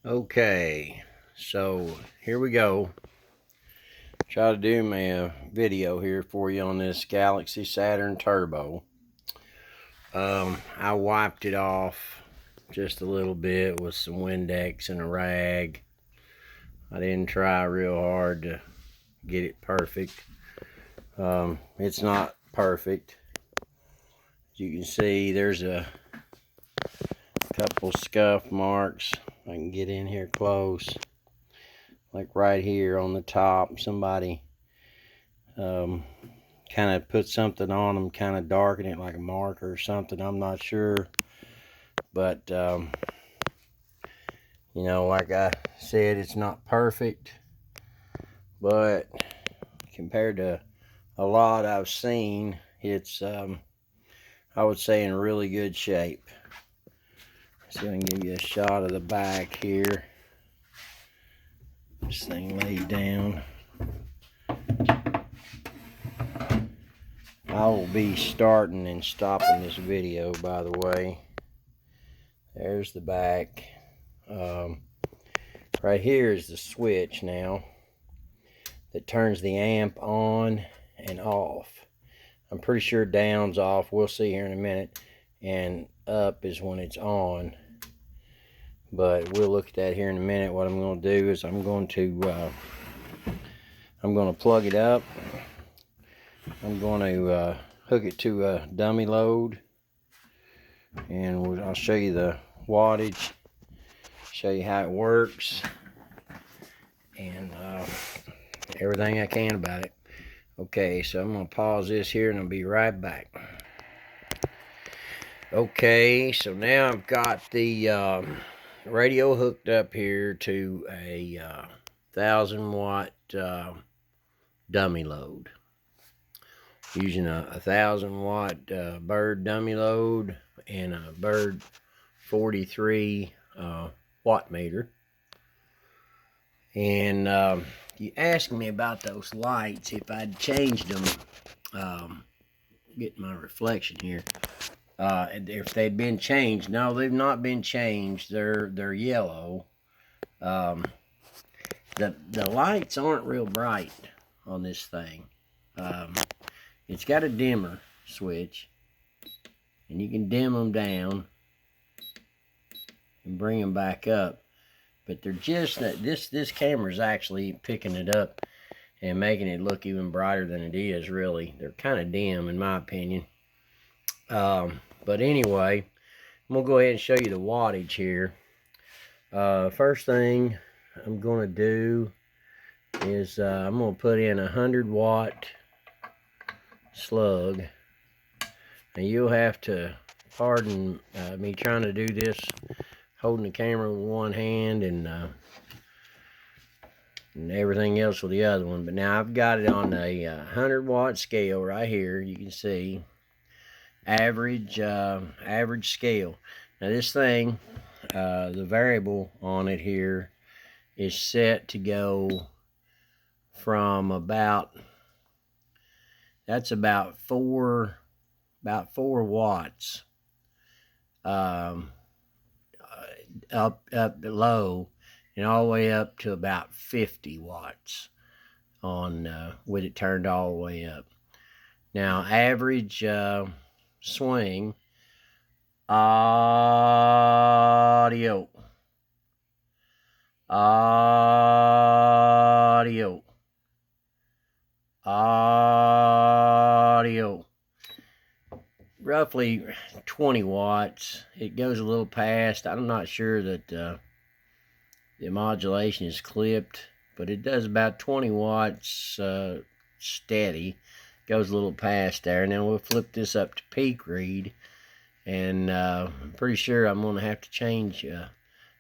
Okay, so here we go. Try to do my video here for you on this Galaxy Saturn Turbo. I wiped it off just a little bit with some Windex and a rag. I didn't try real hard to get it perfect. It's not perfect. As you can see, there's a couple scuff marks. I can get in here close, like right here on the top. Somebody kind of put something on them, kind of darken it like a marker or something. I'm not sure, but you know, like I said, it's not perfect, but compared to a lot I've seen, it's I would say in really good shape. So I'm gonna give you a shot of the back here. This thing laid down. I will be starting and stopping this video, by the way. There's the back. Right here is the switch now that turns the amp on and off. I'm pretty sure down's off. We'll see here in a minute. And up is when it's on. But we'll look at that here in a minute. What I'm going to do is I'm going to plug it up. I'm going to hook it to a dummy load, and I'll show you the wattage, show you how it works, and everything I can about it. Okay, so I'm going to pause this here and I'll be right back. Okay, so now I've got the radio hooked up here to a 1,000-watt dummy load, using a 1,000-watt Bird dummy load and a Bird 43 watt meter. And you asked me about those lights, if I'd changed them. Get my reflection here. If they'd been changed. No, they've not been changed. They're yellow. The lights aren't real bright on this thing. It's got a dimmer switch, and you can dim them down and bring them back up. But they're just that this camera's actually picking it up and making it look even brighter than it is. Really, they're kind of dim in my opinion. But anyway, I'm gonna go ahead and show you the wattage here. First thing I'm gonna do is I'm gonna put in a 100-watt slug. Now you'll have to pardon me trying to do this holding the camera with one hand and everything else with the other one. But now I've got it on a 100-watt scale right here. You can see average scale. Now this thing, the variable on it here is set to go from about 4 watts up low, and all the way up to about 50 watts on with it turned all the way up. Now average swing audio roughly 20 watts. It goes a little past. I'm not sure that the modulation is clipped, but it does about 20 watts steady. Goes a little past there, and then we'll flip this up to peak read, and I'm pretty sure I'm going to have to change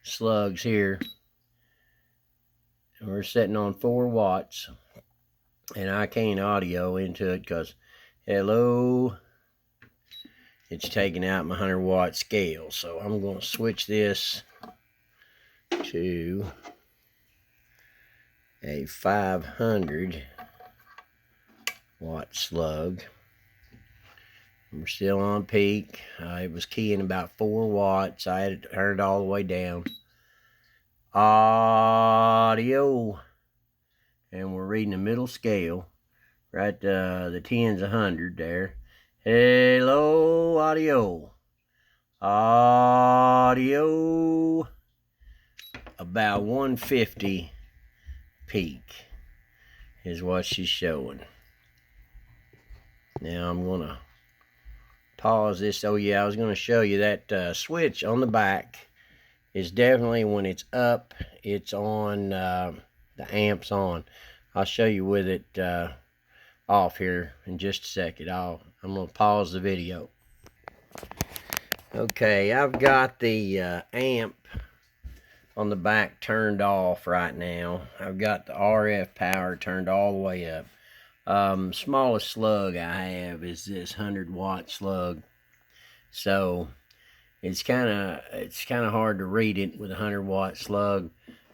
slugs here. And we're setting on 4 watts, and I can't audio into it because hello, it's taking out my 100-watt scale. So I'm going to switch this to a 500-watt slug. We're still on peak. It was keying about 4 watts. I had it turned all the way down. audio, and we're reading the middle scale, right? The 10's 100 there. Hello, audio. Audio. About 150 peak is what she's showing. Now I'm gonna pause this. Oh yeah, I was gonna show you that switch on the back is definitely, when it's up, it's on, the amp's on. I'll show you with it off here in just a second. I'm gonna pause the video. Okay, I've got the amp on the back turned off right now. I've got the RF power turned all the way up. Smallest slug I have is this 100-watt slug, so it's kind of hard to read it with a 100-watt slug.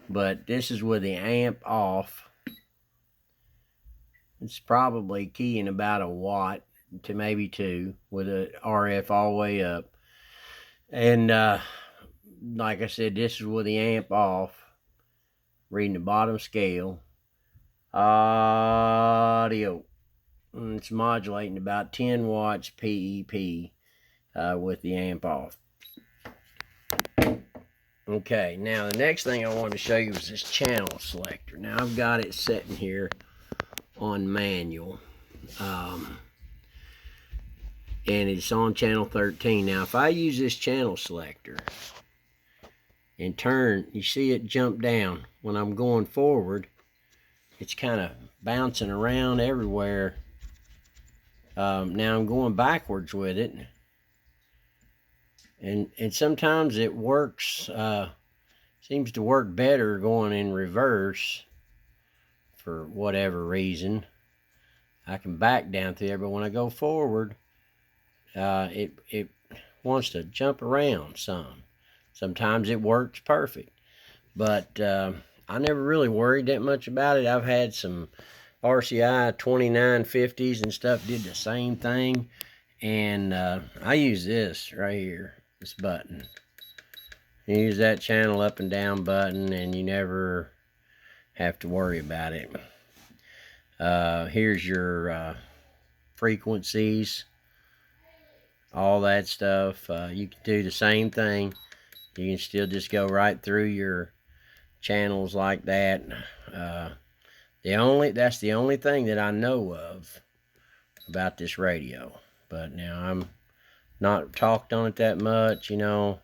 But this is with the amp off. It's probably keying about a watt to maybe 2 with a RF all the way up. And like I said, this is with the amp off, reading the bottom scale. Audio. It's modulating about 10 watts PEP with the amp off. Okay, now the next thing I wanted to show you is this channel selector. Now I've got it sitting here on manual. And it's on channel 13. Now if I use this channel selector and turn, you see it jump down. When I'm going forward, it's kind of bouncing around everywhere. Now I'm going backwards with it, and sometimes it works, seems to work better going in reverse for whatever reason. I can back down through there, but when I go forward, it wants to jump around some. Sometimes it works perfect, but I never really worried that much about it. I've had some RCI 2950s and stuff did the same thing, and I use this right here, this button. You use that channel up and down button, and you never have to worry about it. Here's your frequencies, all that stuff. You can do the same thing. You can still just go right through your channels like that. That's the only thing that I know of about this radio. But now I'm not talked on it that much, you know.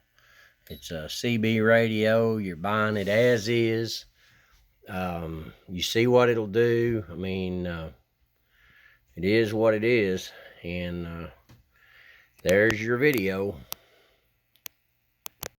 It's a CB radio. You're buying it as is. You see what it'll do. I mean, it is what it is. And there's your video.